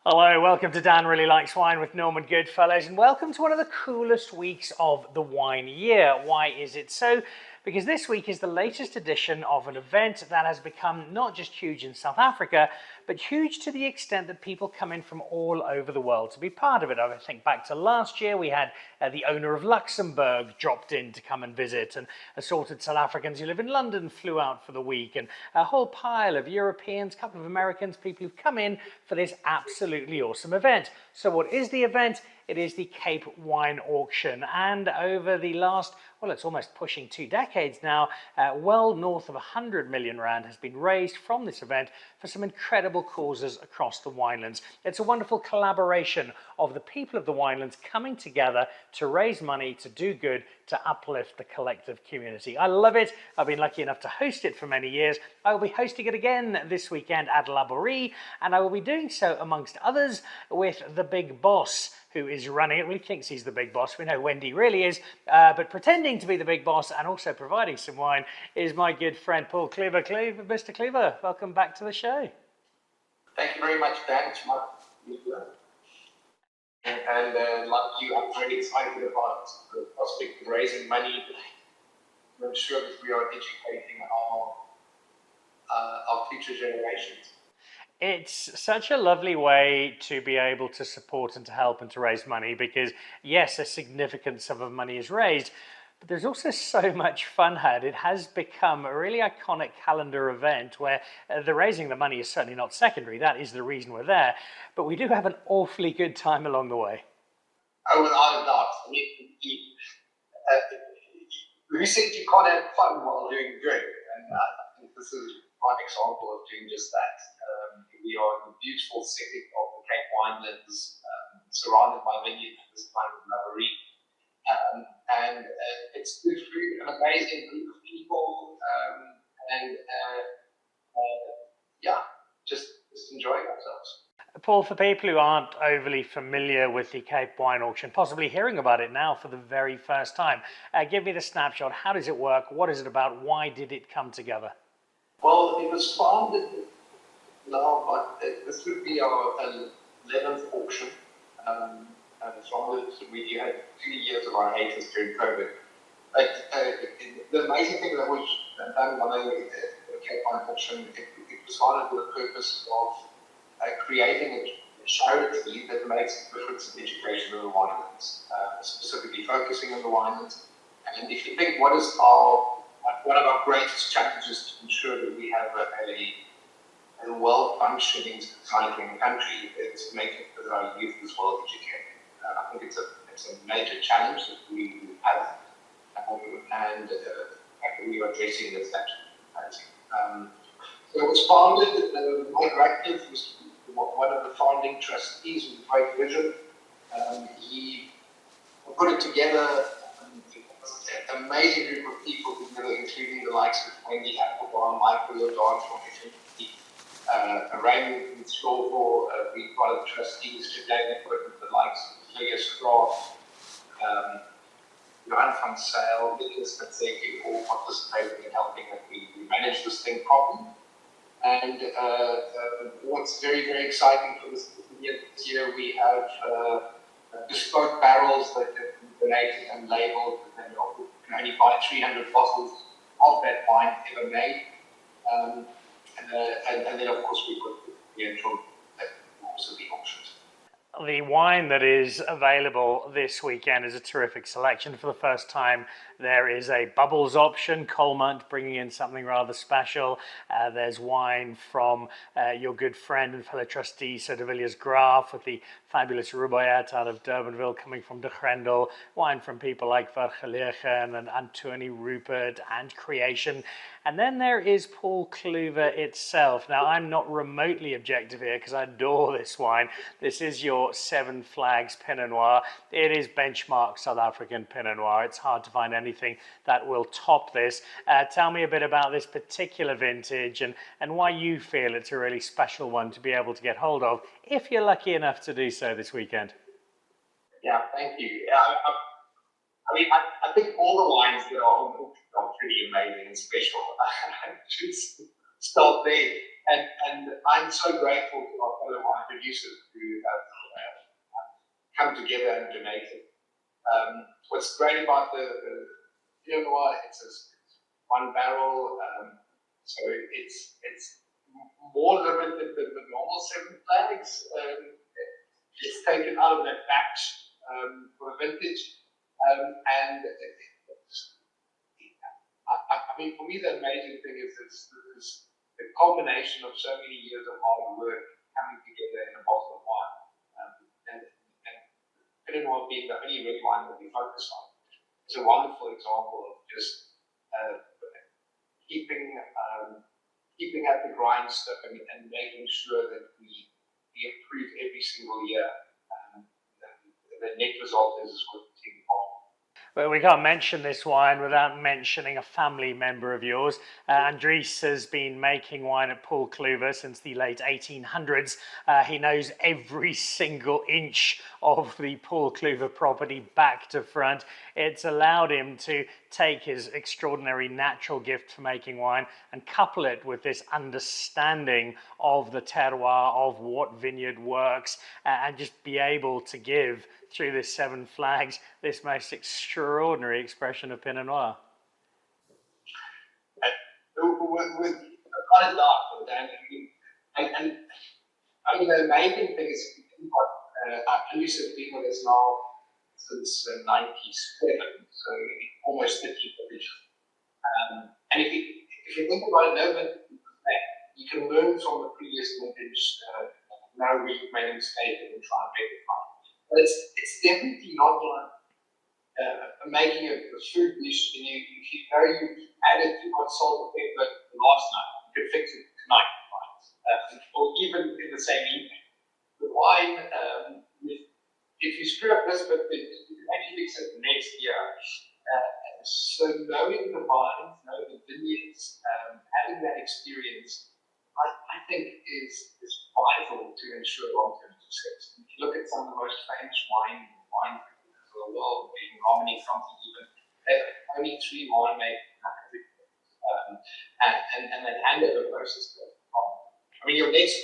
Hello, welcome to Dan Really Likes Wine with Norman Goodfellows, and welcome to one of the coolest weeks of the wine year. Why is it so? Because this week is the latest edition of an event that has become not just huge in South Africa, but huge to the extent that people come in from all over the world to be part of it. I think back to last year, we had the owner of Luxembourg dropped in to come and visit, and assorted South Africans who live in London flew out for the week, and a whole pile of Europeans, a couple of Americans, people who've come in for this absolutely awesome event. So what is the event? It is the Cape Wine Auction, and over the last, well, it's almost pushing 2 decades now, well north of 100 million rand has been raised from this event for some incredible causes across the winelands. It's a wonderful collaboration of the people of the winelands coming together to raise money, to do good, to uplift the collective community. I love it. I've been lucky enough to host it for many years. I will be hosting it again this weekend at Laborie, and I will be doing so amongst others with the big boss who is running it. Well, he thinks he's the big boss. We know Wendy really is, but pretending to be the big boss and also providing some wine is my good friend Paul Clüver. Mr. Clüver, welcome back to the show. Thank you very much, Dan. It's my pleasure. And like you, I'm very excited about the prospect of raising money to ensure that we are educating our future generations. It's such a lovely way to be able to support and to help and to raise money because, yes, a significant sum of money is raised, but there's also so much fun had. It has become a really iconic calendar event where the raising the money is certainly not secondary. That is the reason we're there. But we do have an awfully good time along the way. Oh, without a doubt. I mean, who said you can't have fun while doing good? And I think this is one example of doing just that. We are in the beautiful setting of the Cape Winelands, surrounded by vineyards at this time of Laborie. And it's good food, an amazing group of people, and just enjoying ourselves. Paul, for people who aren't overly familiar with the Cape Wine Auction, possibly hearing about it now for the very first time, give me the snapshot. How does it work? What is it about? Why did it come together? Well, it was founded now, but this would be our 11th auction. We had 2 years of our hiatus during COVID. But the amazing thing that was done by the Cape Wine Auction, it was founded with the purpose of creating a charity that makes a difference in education in the winelands, specifically focusing on the winelands. And if you think one of our greatest challenges to ensure that we have a well-functioning society and country is making sure that our youth is well educated. I think it's a major challenge that we have, and we are addressing this actually. So it was founded. Mike Graaff was one of the founding trustees with a great vision. He put it together. An amazing group of people together, including the likes of Wendy Applebaum, Michael O'Donnell from Raymond Clüver, being part of the trustees today, with the likes of Villiers, Graaff, Johan van Zyl, Villiers, all participating in helping that we manage this thing properly. And what's very, very exciting for this year, we have bespoke barrels that have been donated and labeled, and you can only buy 300 bottles of that wine ever made. And then, of course, we put the intro also the auctions. The wine that is available this weekend is a terrific selection. For the first time, there is a bubbles option, Colmont bringing in something rather special. There's wine from your good friend and fellow trustee, Sir de Villiers Graaff, with the fabulous Rubaiyat out of Durbanville coming from Grendel, wine from people like Vergelegen and Antonie Rupert and Creation. And then there is Paul Clüver itself. Now, I'm not remotely objective here because I adore this wine. This is your Seven Flags Pinot Noir. It is benchmark South African Pinot Noir. It's hard to find anything that will top this. Tell me a bit about this particular vintage and why you feel it's a really special one to be able to get hold of, if you're lucky enough to do so this weekend. Yeah, thank you. I think all the wines that are pretty amazing and special. I should start there. And I'm so grateful to our fellow wine producers who have come together and donated. What's great about the Pinot Noir, it's one barrel, so it's more limited than the normal 7 flags. It's taken out of that batch for the vintage, and I mean, for me, the amazing thing is the combination of so many years of hard work coming together in a bottle of wine, and Pinot Noir being the only red wine that we focus on. It's a wonderful example of just keeping at the grindstone and making sure that we improve every single year. The net result is worth the team. But we can't mention this wine without mentioning a family member of yours. Andries has been making wine at Paul Clüver since the late 1800s. He knows every single inch of the Paul Clüver property back to front. It's allowed him to take his extraordinary natural gift for making wine and couple it with this understanding of the terroir, of what vineyard works, and just be able to give through this 7 flags this most extraordinary expression of Pinot Noir. With quite a lot, and I mean, the amazing thing is, Andries has been with us now since '97, so almost 50 vintages. And if you think about it, you can learn from the previous vintage, know where you've made a mistake and try and rectify it. But it's definitely not like making a food dish, and if you know you've added too much salt or pepper last night, you can fix it tonight, right? Or even in the same evening. The wine, if you screw up this bit, you can actually fix it next year. So knowing the vines, knowing the vineyards, having that experience, I think is vital to ensure long-term success. If you look at some of the most famous wine producers of the world, being Laborie, even, they have only 3 winemakers, and that handover process goes on. I mean, your next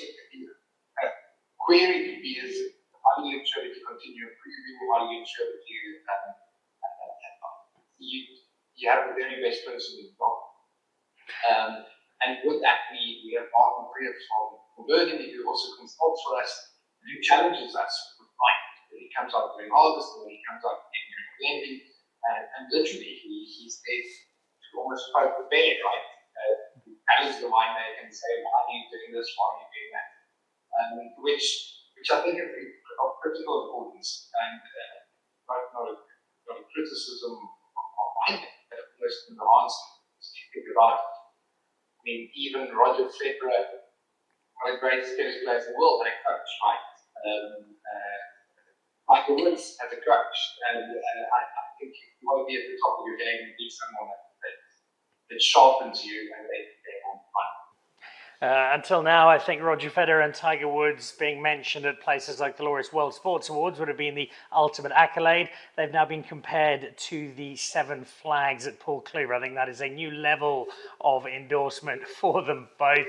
query could be is, how do you ensure that you continue improving? How do you ensure that you have the very best person in the job? And with that, we have Martin from Burgundy, who also consults for us, who challenges us with wine. He comes out during harvest, and he comes out during blending, and literally he's there to almost poke the bear, right? Challenge the winemaker and say, why are you doing this? Why are you doing that? Which I think is of critical importance, and not a criticism of winemaking, but almost an answer to think about. I mean, even Roger Federer, one of the greatest tennis players in the world, had a coach, right? Tiger Woods has a coach, and I think you want to be at the top of your game and be someone that sharpens you and they on fun. Until now, I think Roger Federer and Tiger Woods being mentioned at places like the Laureus World Sports Awards would have been the ultimate accolade. They've now been compared to the 7 flags at Paul Clüver. I think that is a new level of endorsement for them both.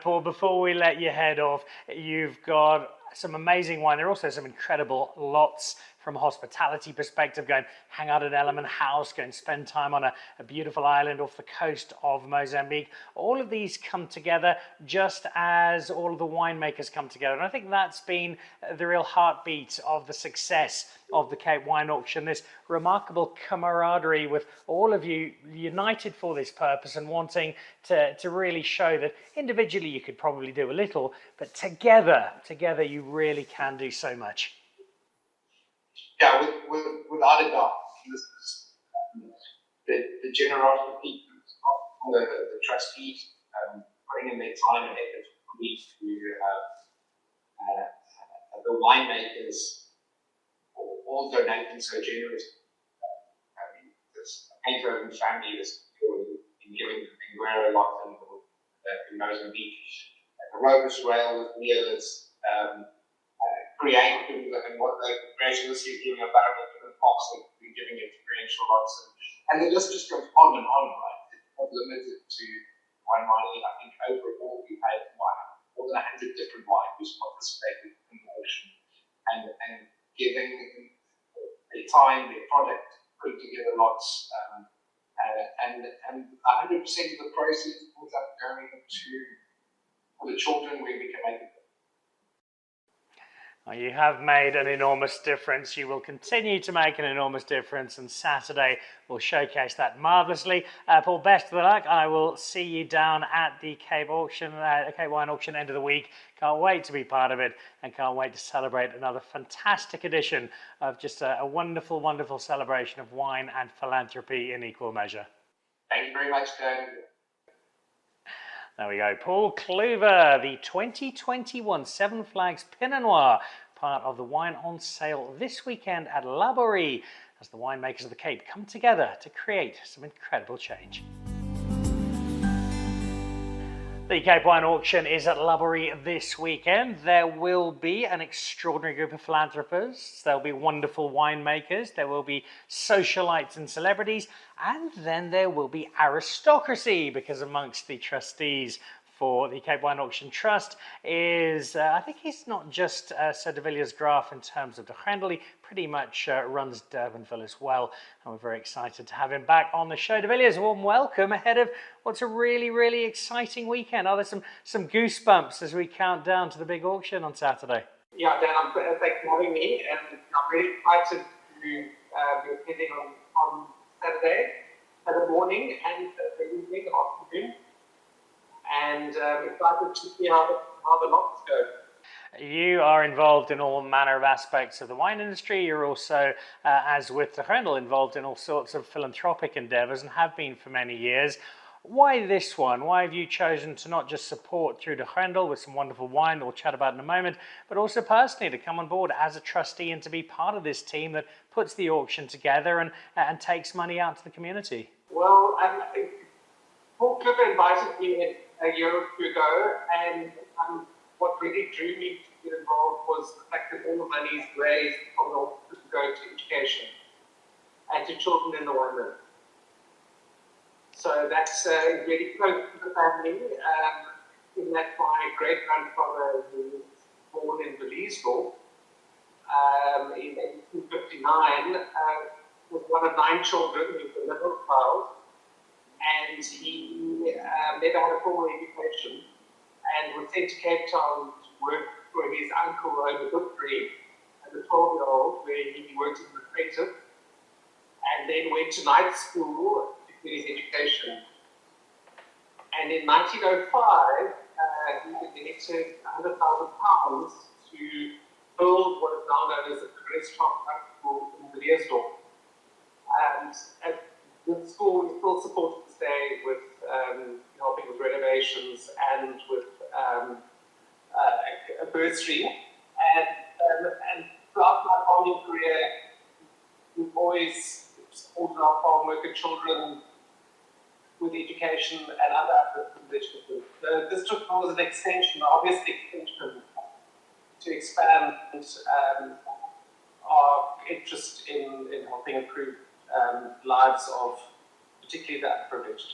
Paul, before we let you head off, you've got some amazing wine. There are also some incredible lots from a hospitality perspective. Go and hang out at Element House, go and spend time on a beautiful island off the coast of Mozambique. All of these come together just as all of the winemakers come together. And I think that's been the real heartbeat of the success of the Cape Wine Auction, this remarkable camaraderie with all of you united for this purpose and wanting to really show that individually you could probably do a little, but together you really can do so much. Yeah, without a doubt, this is the generosity of the trustees putting in their time and effort to the winemakers all donating so generously. I mean, this Eindhoven family has been giving in Graaff a lot in Mozambique. The Rovers Rail with Villiers, Creation and what the Creation is giving a barrel to the Fox, and giving experiential lots, and the list just goes on and on, right? It's not limited to wine mining. I think overall we had more more than 100 different wineries participated in the auction, and giving their time, their product, putting together lots, and 100% of the proceeds ends up going to the children where we can make it. Well, you have made an enormous difference. You will continue to make an enormous difference, and Saturday will showcase that marvellously. Paul, best of luck. I will see you down at the Cape auction, Cape Wine auction end of the week. Can't wait to be part of it, and can't wait to celebrate another fantastic edition of just a wonderful, wonderful celebration of wine and philanthropy in equal measure. Thank you very much, Dan. There we go. Paul Clüver, the 2021 Seven Flags Pinot Noir, part of the wine on sale this weekend at Laborie, as the winemakers of the Cape come together to create some incredible change. The Cape Wine Auction is at Laborie this weekend. There will be an extraordinary group of philanthropists, there will be wonderful winemakers, there will be socialites and celebrities, and then there will be aristocracy, because amongst the trustees for the Cape Wine Auction Trust is, I think he's not just Sir de Villiers Graaff in terms of the Grendel, he pretty much runs Durbanville as well, and we're very excited to have him back on the show. De Villiers, warm welcome ahead of what's a really, really exciting weekend. Are there some goosebumps as we count down to the big auction on Saturday? Yeah, Dan, thanks for having me, and I'm really excited to be attending on Saturday, the morning and the evening, afternoon, and excited to see how the lots go. You are involved in all manner of aspects of the wine industry. You're also, as with the Grendel, involved in all sorts of philanthropic endeavours and have been for many years. Why this one? Why have you chosen to not just support through the Grendel with some wonderful wine that we'll chat about in a moment, but also personally to come on board as a trustee and to be part of this team that puts the auction together and takes money out to the community? Well, Paul Clüver invited me a year or two ago, and what really drew me to get involved was the fact that all the money is raised from the auction to go to education and to children in the winery. So that's really close to the family, in that my great-grandfather, who was born in Villiers in 1859, was one of 9 children. He was the middle child, and he never had a formal education, and was sent to Cape Town to work for his uncle owned a butchery as a 12-year-old, where he worked as a creative, and then went to night school to get his education. And in 1905, he donated £100,000 to build what is now known as the restaurant school in Villiers. And at the school, we still support this day with helping with renovations and with a bursary. And throughout my farming career, we've always supported our farm worker children with education and other initiatives. The district was an extension, obvious extension, to expand our interest in helping improve lives of particularly the underprivileged.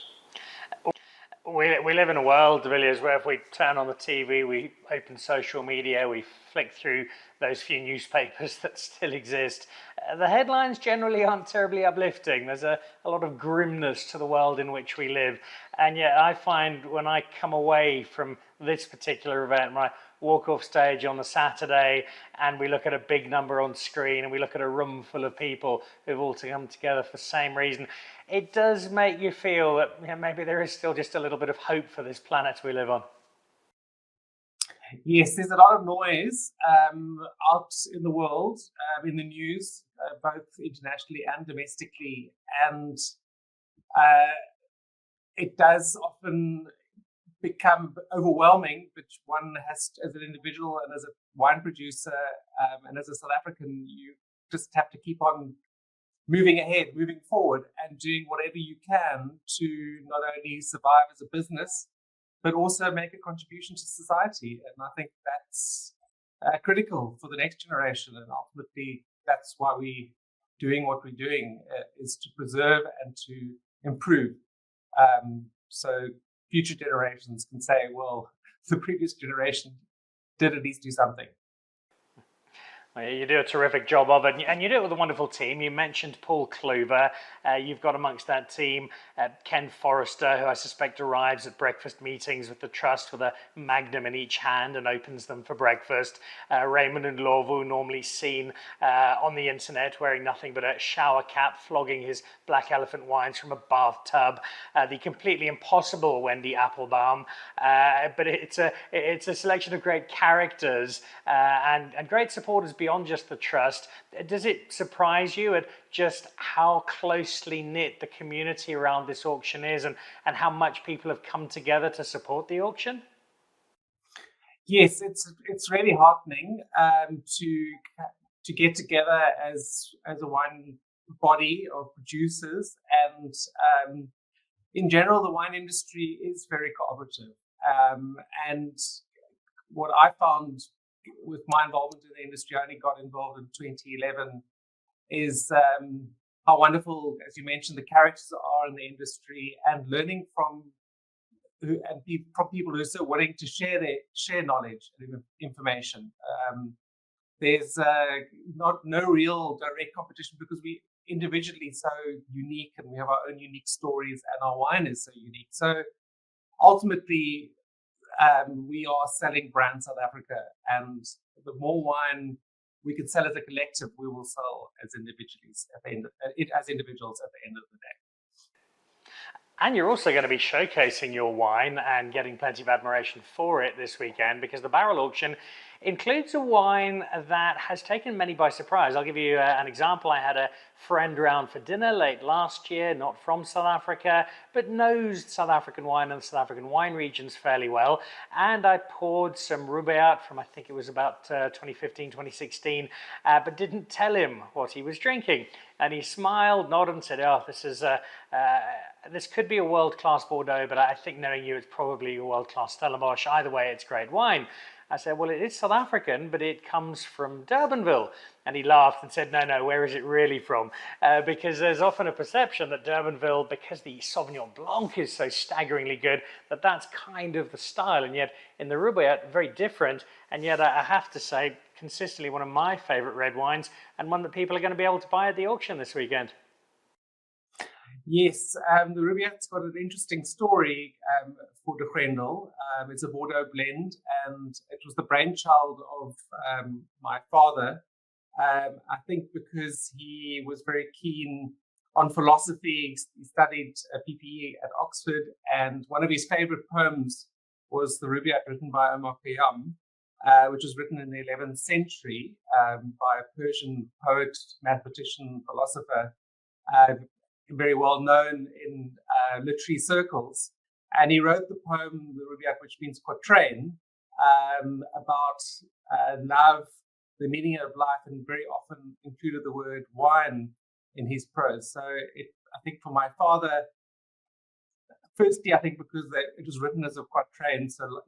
We live in a world, Villiers, where if we turn on the TV, we open social media, we flick through those few newspapers that still exist. The headlines generally aren't terribly uplifting. There's a lot of grimness to the world in which we live. And yet I find when I come away from this particular event, when I walk off stage on the Saturday and we look at a big number on screen and we look at a room full of people who've all come together for the same reason, it does make you feel that maybe there is still just a little bit of hope for this planet we live on. Yes, there's a lot of noise out in the world, in the news, both internationally and domestically, and it does often become overwhelming, but one has to, as an individual and as a wine producer and as a South African, you just have to keep on moving ahead, moving forward, and doing whatever you can to not only survive as a business, but also make a contribution to society. And I think that's critical for the next generation. And ultimately, that's why we're doing what we're doing, is to preserve and to improve. So future generations can say, well, the previous generation did at least do something. Well, you do a terrific job of it, and you do it with a wonderful team. You mentioned Paul Clüver. You've got amongst that team Ken Forrester, who I suspect arrives at breakfast meetings with the trust with a magnum in each hand and opens them for breakfast. Raymond and Lovu, normally seen on the internet wearing nothing but a shower cap, flogging his Black Elephant wines from a bathtub. The completely impossible Wendy Applebaum. But it's a selection of great characters and great supporters beyond just the trust. Does it surprise you at just how closely knit the community around this auction is, and how much people have come together to support the auction? Yes, it's really heartening to get together as a wine body of producers, and in general the wine industry is very cooperative. And what I found with my involvement in the industry, I only got involved in 2011, is how wonderful, as you mentioned, the characters are in the industry, and learning from people who are so willing to share knowledge and information. There's no real direct competition because we individually so unique, and we have our own unique stories, and our wine is so unique. So ultimately, we are selling brand South Africa, and the more wine we can sell as a collective, we will sell as individuals at the end of the day. And you're also going to be showcasing your wine and getting plenty of admiration for it this weekend, because the barrel auction includes a wine that has taken many by surprise. I'll give you an example. I had a friend round for dinner late last year, not from South Africa, but knows South African wine and South African wine regions fairly well. And I poured some Rubaiyat from, I think it was about 2015, 2016, but didn't tell him what he was drinking. And he smiled, nodded, and said, "Oh, this could be a world-class Bordeaux, but I think knowing you, it's probably a world-class Stellenbosch. Either way, it's great wine." I said, "Well, it is South African, but it comes from Durbanville." And he laughed and said, no, where is it really from? Because there's often a perception that Durbanville, because the Sauvignon Blanc is so staggeringly good, that's kind of the style. And yet in the Rubaiyat, very different. And yet I have to say, consistently one of my favorite red wines, and one that people are going to be able to buy at the auction this weekend. Yes, the Rubaiyat's got an interesting story for the Grendel. It's a Bordeaux blend, and it was the brainchild of my father. I think because he was very keen on philosophy. He studied PPE at Oxford, and one of his favorite poems was the Rubaiyat written by Omar Khayyam, which was written in the 11th century by a Persian poet, mathematician, philosopher, very well known in literary circles. And he wrote the poem, the Rubaiyat, which means quatrain, about love, the meaning of life, and very often included the word wine in his prose. So I think for my father, firstly, I think because it was written as a quatrain, so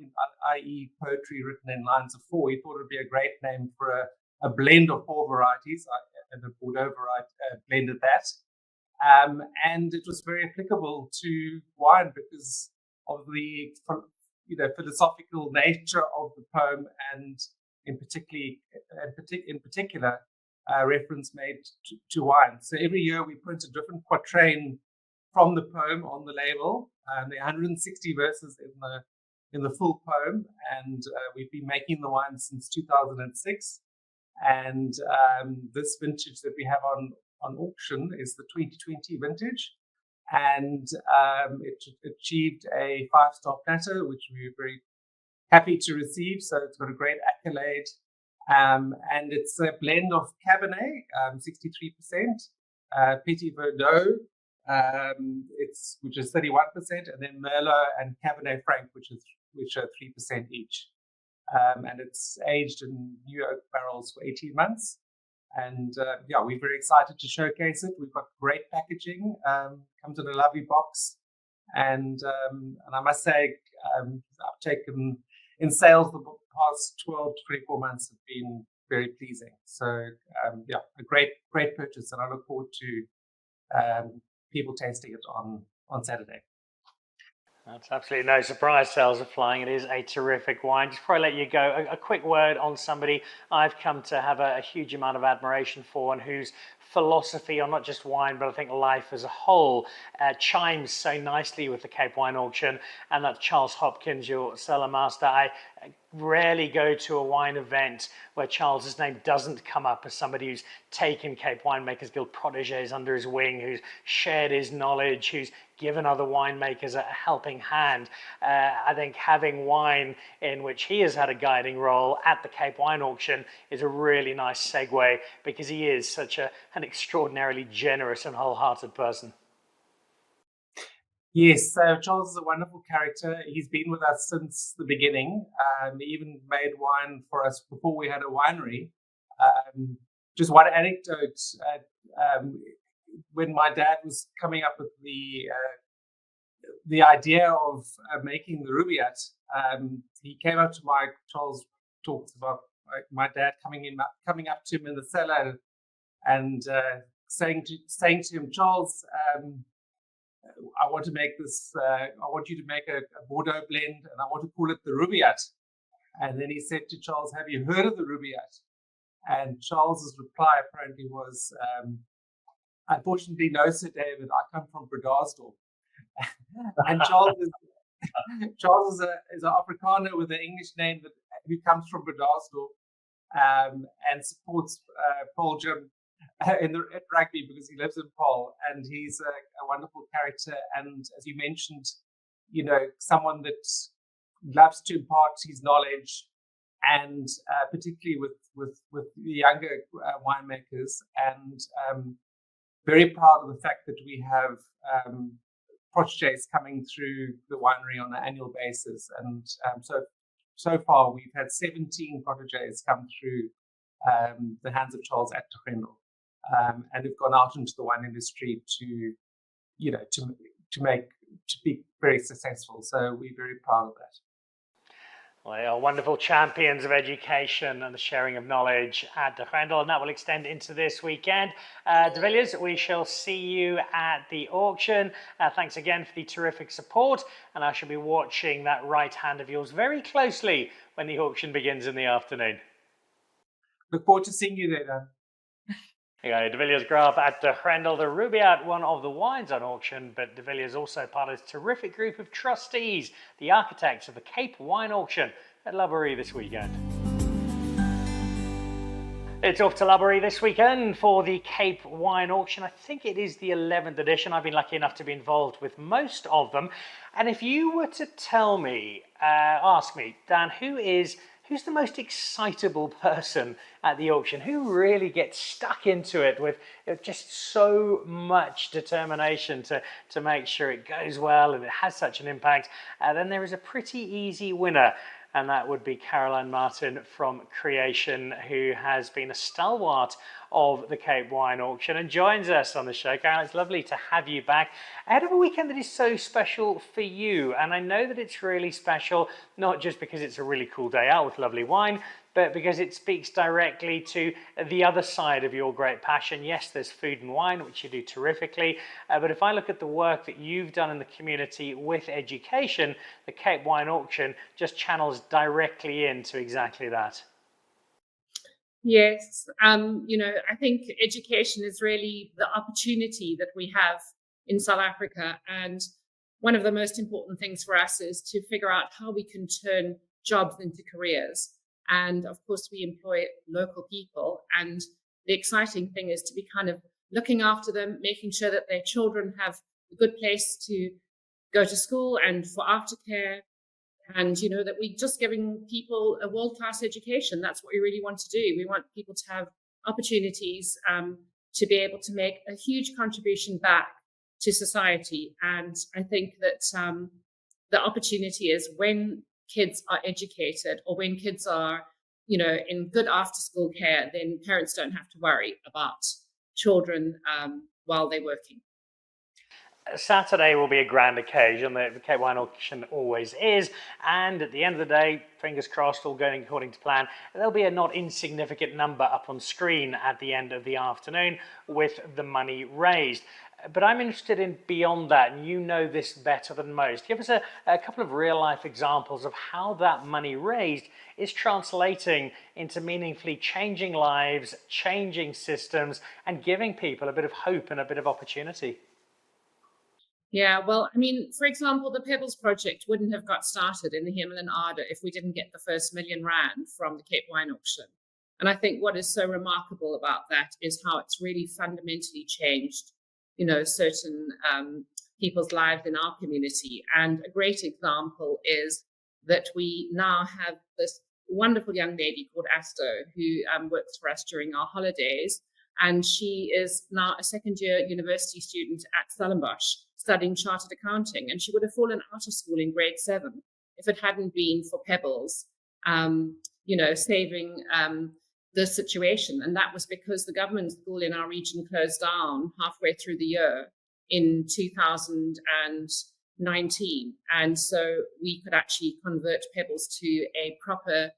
i.e. poetry written in lines of four, he thought it would be a great name for a blend of four varieties, and a Bordeaux variety blended that. And it was very applicable to wine because of the philosophical nature of the poem, and in particular reference made to wine. So every year we print a different quatrain from the poem on the label. There are 160 verses in the full poem, and we've been making the wine since 2006. And this vintage that we have on auction is the 2020 vintage, and it achieved a 5-star platter, which we were very happy to receive. So it's got a great accolade, and it's a blend of Cabernet, 63%, Petit Verdot, which is 31%, and then Merlot and Cabernet Franc, which are 3% each. And it's aged in new oak barrels for 18 months. And we're very excited to showcase it. We've got great packaging, comes in a lovely box. And I must say, uptake in sales the past 12 to 24 months have been very pleasing. So, a great purchase. And I look forward to people tasting it on Saturday. That's absolutely no surprise. Sales are flying. It is a terrific wine. Just before I let you go, a quick word on somebody I've come to have a huge amount of admiration for, and whose philosophy on not just wine, but I think life as a whole chimes so nicely with the Cape Wine Auction, and that's Charles Hopkins, your cellar master. I rarely go to a wine event where Charles's name doesn't come up as somebody who's taken Cape Winemakers Guild proteges under his wing, who's shared his knowledge, who's given other winemakers a helping hand. I think having wine in which he has had a guiding role at the Cape Wine Auction is a really nice segue, because he is such an extraordinarily generous and wholehearted person. Yes, so Charles is a wonderful character. He's been with us since the beginning. He even made wine for us before we had a winery. Just one anecdote, when my dad was coming up with the idea of making the Rubaiyat, he came up to Charles talks about my dad coming up to him in the cellar and saying to him, Charles, I want to make this. I want you to make a Bordeaux blend, and I want to call it the Rubaiyat. And then he said to Charles, "Have you heard of the Rubaiyat?" And Charles's reply apparently was, "Unfortunately, no, Sir David. I come from Bredasdorp." And Charles is an Afrikaner with an English name who comes from Bredasdorp and supports Paul Jim at rugby because he lives in Paul, and he's a wonderful character. And as you mentioned, someone that loves to impart his knowledge, and particularly with the younger winemakers. And very proud of the fact that we have proteges coming through the winery on an annual basis. And so far we've had 17 proteges come through the hands of Charles at Grendel. And have gone out into the wine industry to be very successful. So we're very proud of that. Well, they are wonderful champions of education and the sharing of knowledge at the Grendel, and that will extend into this weekend. De Villiers, we shall see you at the auction. Thanks again for the terrific support, and I shall be watching that right hand of yours very closely when the auction begins in the afternoon. Look forward to seeing you there, Dan. De Villiers Graaff at the Grendel, the Rubaiyat, one of the wines on auction, but De Villiers also part of this terrific group of trustees, the architects of the Cape Wine Auction at Laborie this weekend. It's off to Laborie this weekend for the Cape Wine Auction. I think it is the 11th edition. I've been lucky enough to be involved with most of them. And if you were to tell me, ask me, Dan, who's the most excitable person at the auction? Who really gets stuck into it with just so much determination to make sure it goes well and it has such an impact? Then there is a pretty easy winner, and that would be Carolyn Martin from Creation, who has been a stalwart of the Cape Wine Auction and joins us on the show. Carolyn, it's lovely to have you back ahead of a weekend that is so special for you. And I know that it's really special, not just because it's a really cool day out with lovely wine, but because it speaks directly to the other side of your great passion. Yes, there's food and wine, which you do terrifically, but if I look at the work that you've done in the community with education, the Cape Wine Auction just channels directly into exactly that. Yes, I think education is really the opportunity that we have in South Africa. And one of the most important things for us is to figure out how we can turn jobs into careers. And of course, we employ local people. And the exciting thing is to be kind of looking after them, making sure that their children have a good place to go to school and for aftercare. And, that we're just giving people a world-class education. That's what we really want to do. We want people to have opportunities to be able to make a huge contribution back to society. And I think that the opportunity is when kids are educated, or when kids are, in good after-school care, then parents don't have to worry about children while they're working. Saturday will be a grand occasion. The Cape Wine Auction always is, and at the end of the day, fingers crossed, all going according to plan, there'll be a not insignificant number up on screen at the end of the afternoon with the money raised. But I'm interested in beyond that, and you know this better than most. Give us a couple of real-life examples of how that money raised is translating into meaningfully changing lives, changing systems, and giving people a bit of hope and a bit of opportunity. Yeah, well, I mean, for example, the Pebbles project wouldn't have got started in the Himalayan Arda if we didn't get the first £1,000,000 from the Cape Wine Auction. And I think what is so remarkable about that is how it's really fundamentally changed, certain people's lives in our community. And a great example is that we now have this wonderful young lady called Asto who works for us during our holidays. And she is now a second-year university student at Stellenbosch studying chartered accounting. And she would have fallen out of school in grade 7 if it hadn't been for Pebbles, saving the situation. And that was because the government school in our region closed down halfway through the year in 2019. And so we could actually convert Pebbles to a proper,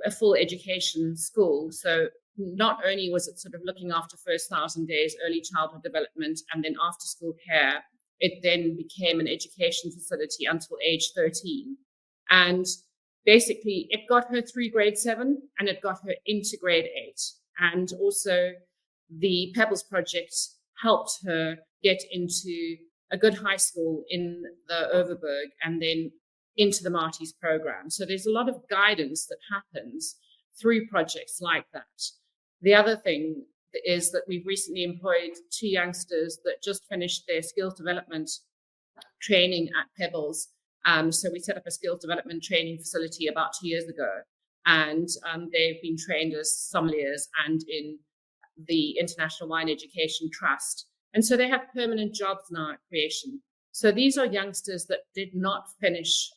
a full education school. So not only was it sort of looking after first 1,000 days, early childhood development, and then after school care, it then became an education facility until age 13. And basically, it got her through grade 7 and it got her into grade 8. And also the Pebbles project helped her get into a good high school in the Overberg and then into the Marty's program. So there's a lot of guidance that happens through projects like that. The other thing is that we've recently employed 2 youngsters that just finished their skills development training at Pebbles. So we set up a skills development training facility about 2 years ago, and they've been trained as sommeliers and in the International Wine Education Trust. And so they have permanent jobs now at Creation. So these are youngsters that did not finish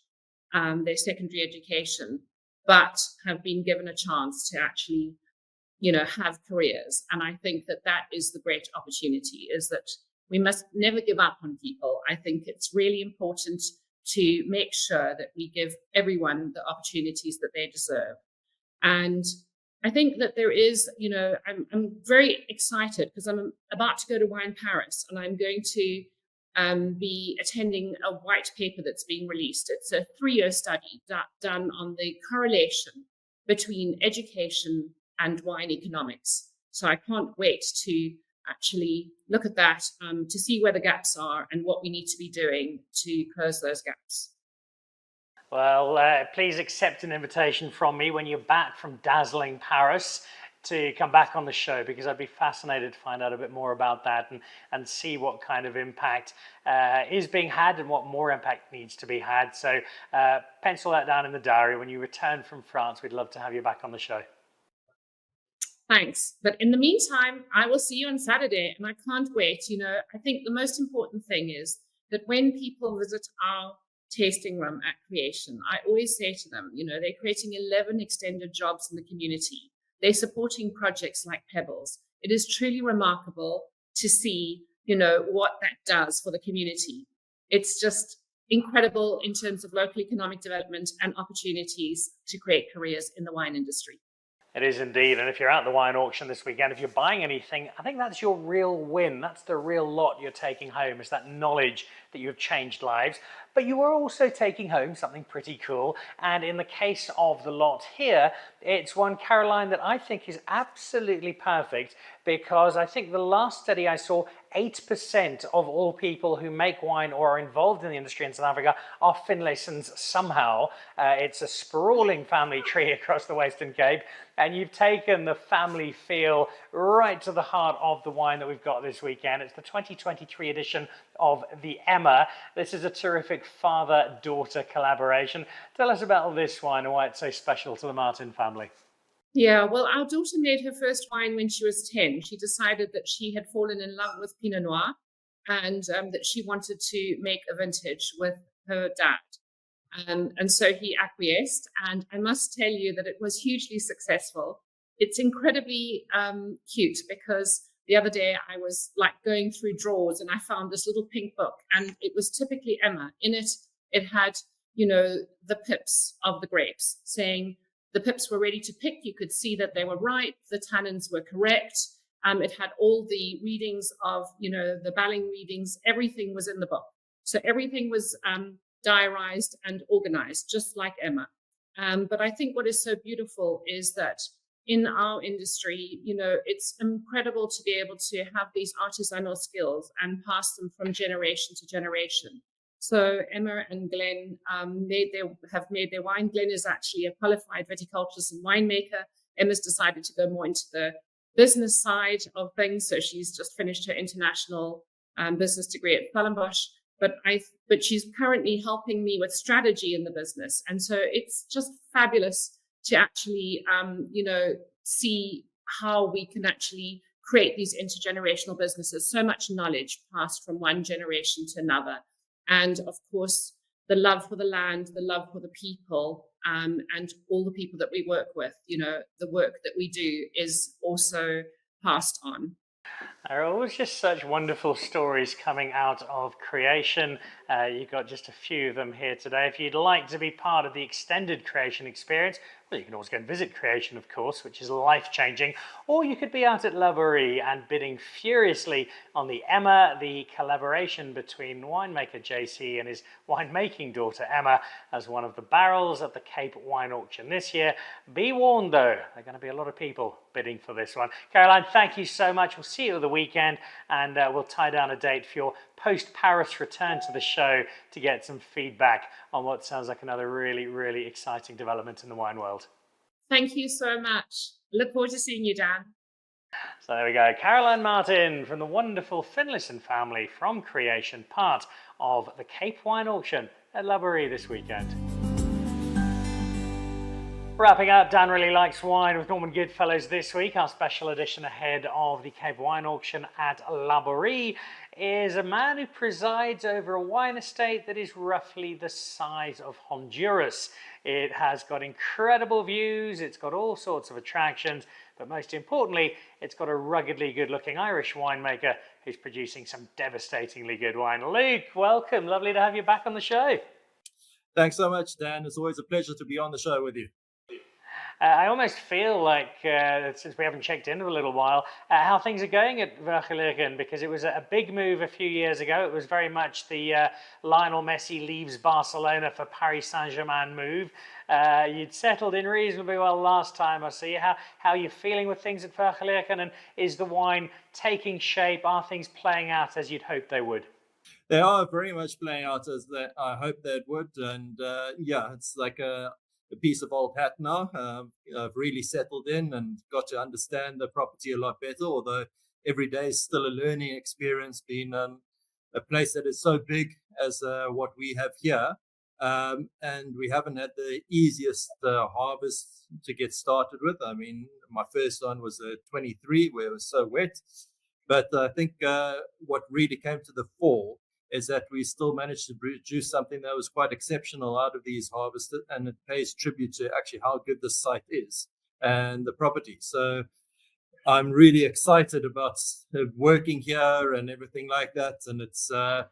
their secondary education, but have been given a chance to actually, have careers. And I think that that is the great opportunity, is that we must never give up on people. I think it's really important to make sure that we give everyone the opportunities that they deserve. And I think that there is, I'm very excited because I'm about to go to Wine Paris, and I'm going to be attending a white paper that's being released. It's a 3-year study done on the correlation between education and wine economics. So I can't wait to actually look at that to see where the gaps are and what we need to be doing to close those gaps. Well, please accept an invitation from me when you're back from dazzling Paris to come back on the show, because I'd be fascinated to find out a bit more about that and see what kind of impact is being had and what more impact needs to be had. So pencil that down in the diary. When you return from France, we'd love to have you back on the show. Thanks. But in the meantime, I will see you on Saturday, and I can't wait. I think the most important thing is that when people visit our tasting room at Creation, I always say to them, they're creating 11 extended jobs in the community. They're supporting projects like Pebbles. It is truly remarkable to see, what that does for the community. It's just incredible in terms of local economic development and opportunities to create careers in the wine industry. It is indeed. And if you're at the wine auction this weekend, if you're buying anything, I think that's your real win. That's the real lot you're taking home, is that knowledge that you have changed lives. But you are also taking home something pretty cool. And in the case of the lot here, it's one, Caroline, that I think is absolutely perfect, because I think the last study I saw, 8% of all people who make wine or are involved in the industry in South Africa are Finlaysons somehow. It's a sprawling family tree across the Western Cape, and you've taken the family feel right to the heart of the wine that we've got this weekend. It's the 2023 edition of the Emma. This is a terrific father-daughter collaboration. Tell us about this wine and why it's so special to the Martin family. Yeah, well, our daughter made her first wine when she was 10. She decided that she had fallen in love with Pinot Noir, and that she wanted to make a vintage with her dad. And so he acquiesced, and I must tell you that it was hugely successful. It's incredibly cute, because the other day I was going through drawers and I found this little pink book, and it was typically Emma. In it, it had, the pips of the grapes, saying the pips were ready to pick. You could see that they were ripe, the tannins were correct, It had all the readings of, the Balling readings. Everything was in the book. So everything was diarized and organized, just like Emma. But I think what is so beautiful is that in our industry, it's incredible to be able to have these artisanal skills and pass them from generation to generation. So Emma and Glenn have made their wine. Glenn is actually a qualified viticulturist and winemaker. Emma's decided to go more into the business side of things. So she's just finished her international business degree at Stellenbosch. But she's currently helping me with strategy in the business. And so it's just fabulous to actually, see how we can actually create these intergenerational businesses. So much knowledge passed from one generation to another. And of course, the love for the land, the love for the people, and all the people that we work with, the work that we do is also passed on. There are always just such wonderful stories coming out of Creation. You've got just a few of them here today. If you'd like to be part of the extended Creation experience, well, you can always go and visit Creation, of course, which is life-changing. Or you could be out at Laborie and bidding furiously on the Emma, the collaboration between winemaker JC and his winemaking daughter Emma as one of the barrels at the Cape Wine Auction this year. Be warned, though, there are going to be a lot of people bidding for this one. Caroline, thank you so much. We'll see you at the weekend, and we'll tie down a date for your post-Paris return to the show to get some feedback on what sounds like another really, really exciting development in the wine world. Thank you so much. Look forward to seeing you, Dan. So there we go. Carolyn Martin from the wonderful Finlayson family from Creation, part of the Cape Wine Auction at Laborie this weekend. Wrapping up, Dan Really Likes Wine with Norman Goodfellows this week. Our special edition ahead of the Cape Wine Auction at Laborie is a man who presides over a wine estate that is roughly the size of Honduras. It has got incredible views, it's got all sorts of attractions, but most importantly, it's got a ruggedly good-looking Irish winemaker who's producing some devastatingly good wine. Luke, welcome. Lovely to have you back on the show. Thanks so much, Dan. It's always a pleasure to be on the show with you. I almost feel like, since we haven't checked in a little while, how things are going at Vergelegen, because it was a big move a few years ago. It was very much the Lionel Messi leaves Barcelona for Paris Saint-Germain move. You'd settled in reasonably well last time I see you. How are you feeling with things at Vergelegen, and is the wine taking shape? Are things playing out as you'd hoped they would? They are very much playing out as I hoped they would, and it's like a piece of old hat now. I've really settled in and got to understand the property a lot better, although every day is still a learning experience, being a place that is so big as what we have here. And we haven't had the easiest harvest to get started with. I mean, my first one was a 23 where it was so wet. But I think what really came to the fore is that we still managed to produce something that was quite exceptional out of these harvests, and it pays tribute to actually how good the site is and the property. So I'm really excited about working here and everything like that. And it's been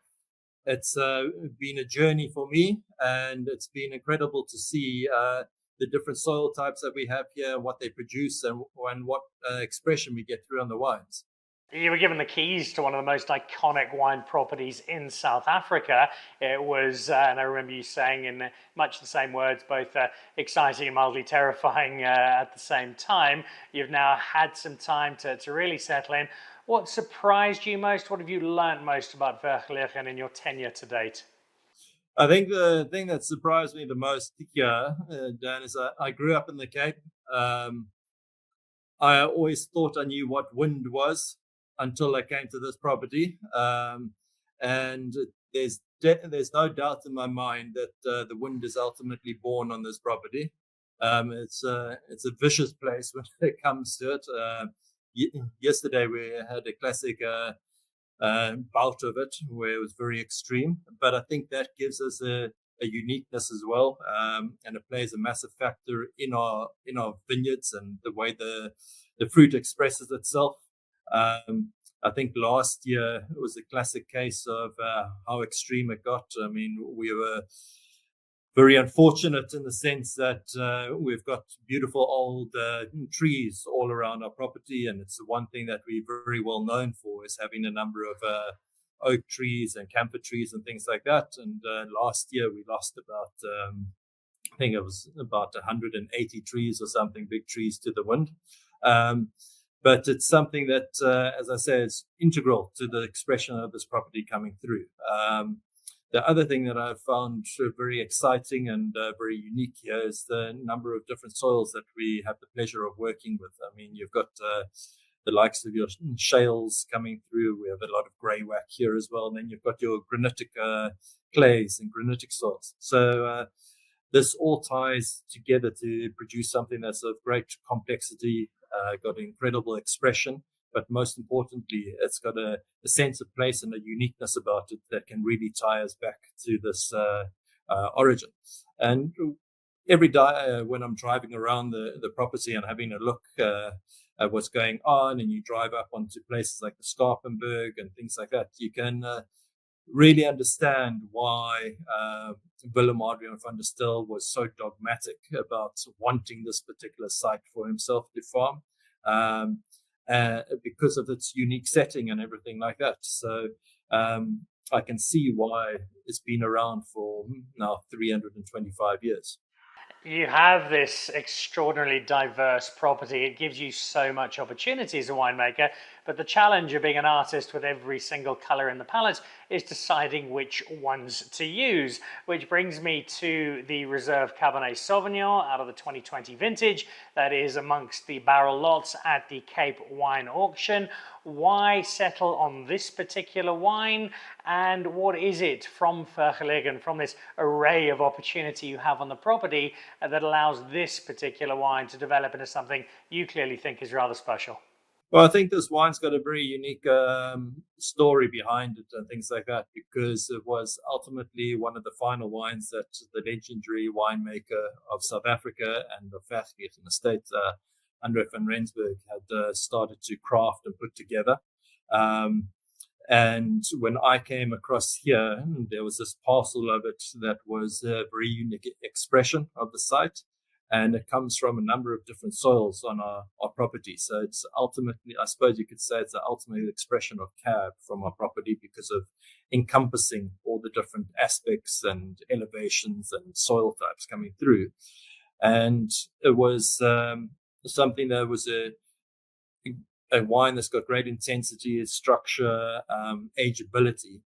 a journey for me, and it's been incredible to see the different soil types that we have here, what they produce, and what expression we get through on the wines. You were given the keys to one of the most iconic wine properties in South Africa. It was, and I remember you saying in much the same words, both exciting and mildly terrifying at the same time. You've now had some time to really settle in. What surprised you most? What have you learned most about Vergelegen in your tenure to date? I think the thing that surprised me the most here, Dan, is I grew up in the Cape. I always thought I knew what wind was until I came to this property, and there's no doubt in my mind that the wind is ultimately born on this property. It's a vicious place when it comes to it. Yesterday we had a classic bout of it where it was very extreme, but I think that gives us a uniqueness as well, and it plays a massive factor in our vineyards and the way the fruit expresses itself. I think last year it was a classic case of how extreme it got. I mean, we were very unfortunate in the sense that we've got beautiful old trees all around our property, and it's the one thing that we're very well known for is having a number of oak trees and camphor trees and things like that. And last year we lost about, I think it was about 180 trees or something, big trees to the wind. But it's something that, as I say, is integral to the expression of this property coming through. The other thing that I've found very exciting and very unique here is the number of different soils that we have the pleasure of working with. I mean, you've got the likes of your shales coming through. We have a lot of grey whack here as well. And then you've got your granitic clays and granitic soils. So this all ties together to produce something that's of great complexity, got incredible expression. But most importantly, it's got a sense of place and a uniqueness about it that can really tie us back to this origin. And every day when I'm driving around the property and having a look at what's going on, and you drive up onto places like the Skarpenberg and things like that, you can really understand why Willem Adriaan van der Stil was so dogmatic about wanting this particular site for himself to farm. Because of its unique setting and everything like that. So I can see why it's been around for now 325 years. You have this extraordinarily diverse property. It gives you so much opportunity as a winemaker, but the challenge of being an artist with every single colour in the palette is deciding which ones to use, which brings me to the Reserve Cabernet Sauvignon out of the 2020 vintage that is amongst the barrel lots at the Cape Wine Auction. Why settle on this particular wine, and what is it from Vergelegen, from this array of opportunity you have on the property, that allows this particular wine to develop into something you clearly think is rather special? Well, I think this wine's got a very unique story behind it and things like that, because it was ultimately one of the final wines that the legendary winemaker of South Africa and of Vergelegen in the States, Andre van Rensburg, had started to craft and put together. And when I came across here, there was this parcel of it that was a very unique expression of the site. And it comes from a number of different soils on our property. So it's ultimately, I suppose you could say it's the ultimate expression of cab from our property because of encompassing all the different aspects and elevations and soil types coming through. And it was something that was a wine that's got great intensity, structure, ageability.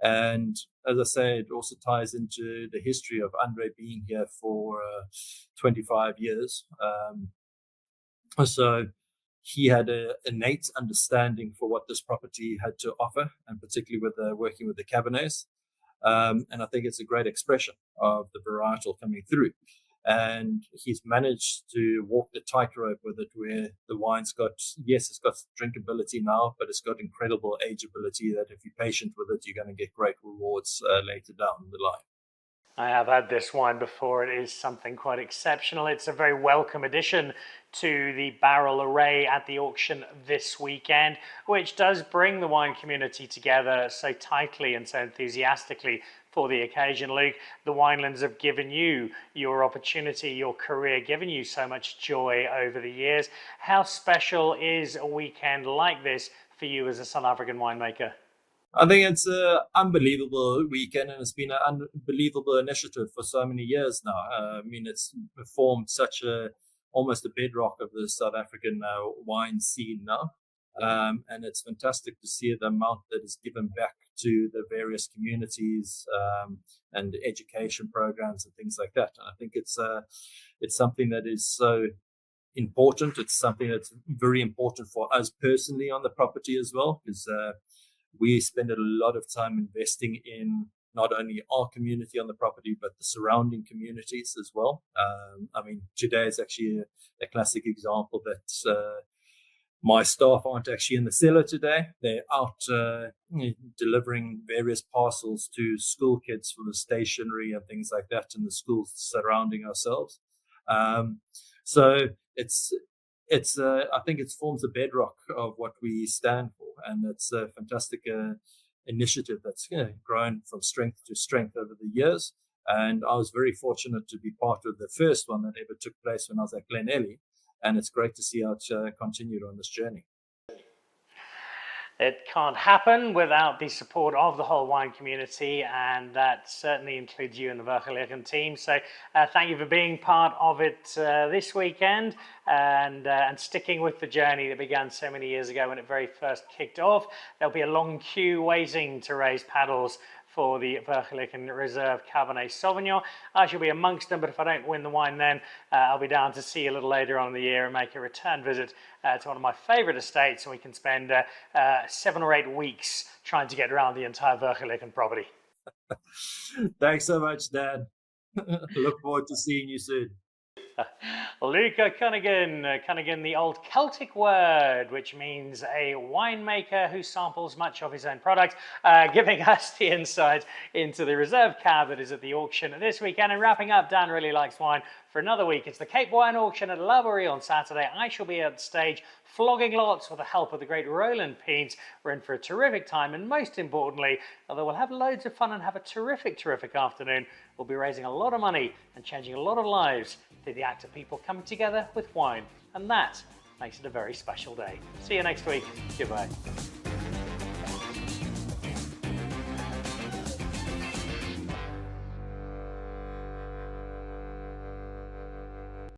And as I say, it also ties into the history of Andre being here for 25 years. So he had an innate understanding for what this property had to offer, and particularly with working with the Cabernets. And I think it's a great expression of the varietal coming through. And he's managed to walk the tightrope with it, where the wine's got, yes, it's got drinkability now, but it's got incredible ageability that if you're patient with it, you're going to get great rewards later down the line. I have had this wine before. It is something quite exceptional. It's a very welcome addition to the barrel array at the auction this weekend, which does bring the wine community together so tightly and so enthusiastically for the occasion. Luke, the Winelands have given you your opportunity, your career, given you so much joy over the years. How special is a weekend like this for you as a South African winemaker? I think it's an unbelievable weekend, and it's been an unbelievable initiative for so many years now. I mean, it's formed such almost a bedrock of the South African wine scene now. And it's fantastic to see the amount that is given back to the various communities and education programs and things like that. And I think it's something that is so important. It's something that's very important for us personally on the property as well, because we spend a lot of time investing in not only our community on the property, but the surrounding communities as well. I mean, today is actually a classic example that my staff aren't actually in the cellar today. They're out delivering various parcels to school kids for the stationery and things like that in the schools surrounding ourselves. So I think it forms the bedrock of what we stand for, and it's a fantastic initiative that's grown from strength to strength over the years. And I was very fortunate to be part of the first one that ever took place when I was at Grendel. And it's great to see how it's continued on this journey. It can't happen without the support of the whole wine community, and that certainly includes you and the Vergelegen team. So thank you for being part of it this weekend and sticking with the journey that began so many years ago when it very first kicked off. There'll be a long queue waiting to raise paddles for the Vergelegen Reserve Cabernet Sauvignon. I shall be amongst them, but if I don't win the wine then, I'll be down to see you a little later on in the year and make a return visit to one of my favourite estates, and we can spend 7 or 8 weeks trying to get around the entire Vergelegen property. Thanks so much, Dan. Look forward to seeing you soon. Luca Cunningham, the old Celtic word, which means a winemaker who samples much of his own product, giving us the insight into the reserve cab that is at the auction this weekend. And wrapping up, Dan really likes wine for another week. It's the Cape Wine Auction at Laborie on Saturday. I shall be at the stage flogging lots with the help of the great Roland Peens. We're in for a terrific time, and most importantly, although we'll have loads of fun and have a terrific afternoon, we'll be raising a lot of money and changing a lot of lives through the act of people coming together with wine, and that makes it a very special day. See you next week. Goodbye.